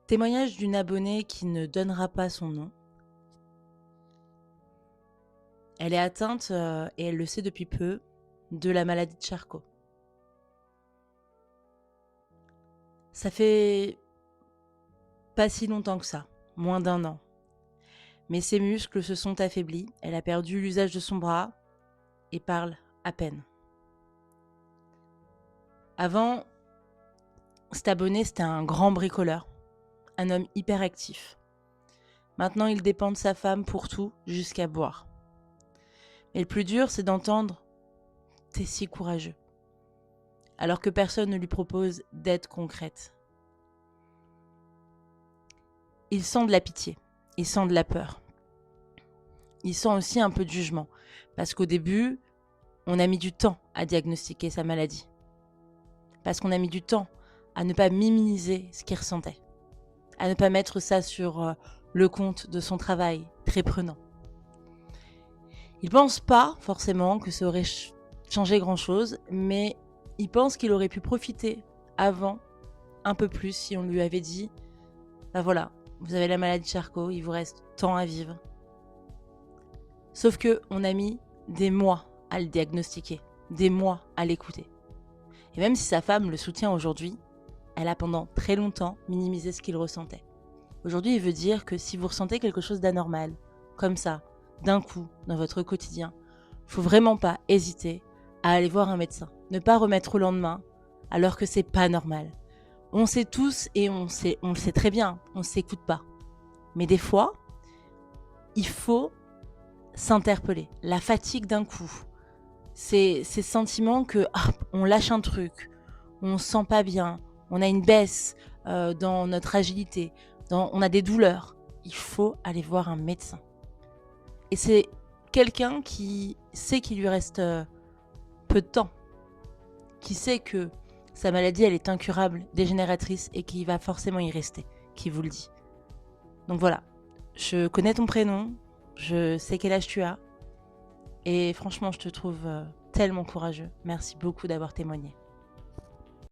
Témoignage d'une abonnée qui ne donnera pas son nom. Elle est atteinte, et elle le sait depuis peu, de la maladie de Charcot. Ça fait pas si longtemps que ça, moins d'1 an. Mais ses muscles se sont affaiblis, elle a perdu l'usage de son bras et parle à peine. Avant, cet abonné, c'était un grand bricoleur, un homme hyper actif. Maintenant, il dépend de sa femme pour tout, jusqu'à boire. Mais le plus dur, c'est d'entendre « t'es si courageux », alors que personne ne lui propose d'aide concrète. Il sent de la pitié, il sent de la peur. Il sent aussi un peu de jugement, parce qu'au début, on a mis du temps à diagnostiquer sa maladie. Parce qu'on a mis du temps à ne pas minimiser ce qu'il ressentait, à ne pas mettre ça sur le compte de son travail très prenant. Il pense pas forcément que ça aurait changé grand-chose, mais il pense qu'il aurait pu profiter avant un peu plus si on lui avait dit « Bah voilà, vous avez la maladie de Charcot, il vous reste tant à vivre. » Sauf qu'on a mis des mois à le diagnostiquer, des mois à l'écouter. Et même si sa femme le soutient aujourd'hui, elle a pendant très longtemps minimisé ce qu'il ressentait. Aujourd'hui, il veut dire que si vous ressentez quelque chose d'anormal, comme ça, d'un coup, dans votre quotidien, faut vraiment pas hésiter à aller voir un médecin. Ne pas remettre au lendemain, alors que c'est pas normal. On sait tous et on le sait très bien, on s'écoute pas. Mais des fois, il faut s'interpeller. La fatigue d'un coup, ces sentiments que on lâche un truc, on se sent pas bien, on a une baisse dans notre agilité, on a des douleurs. Il faut aller voir un médecin. Et c'est quelqu'un qui sait qu'il lui reste peu de temps, qui sait que sa maladie, elle est incurable, dégénératrice et qu'il va forcément y rester, qui vous le dit. Donc voilà, je connais ton prénom, je sais quel âge tu as, et franchement, je te trouve tellement courageux. Merci beaucoup d'avoir témoigné.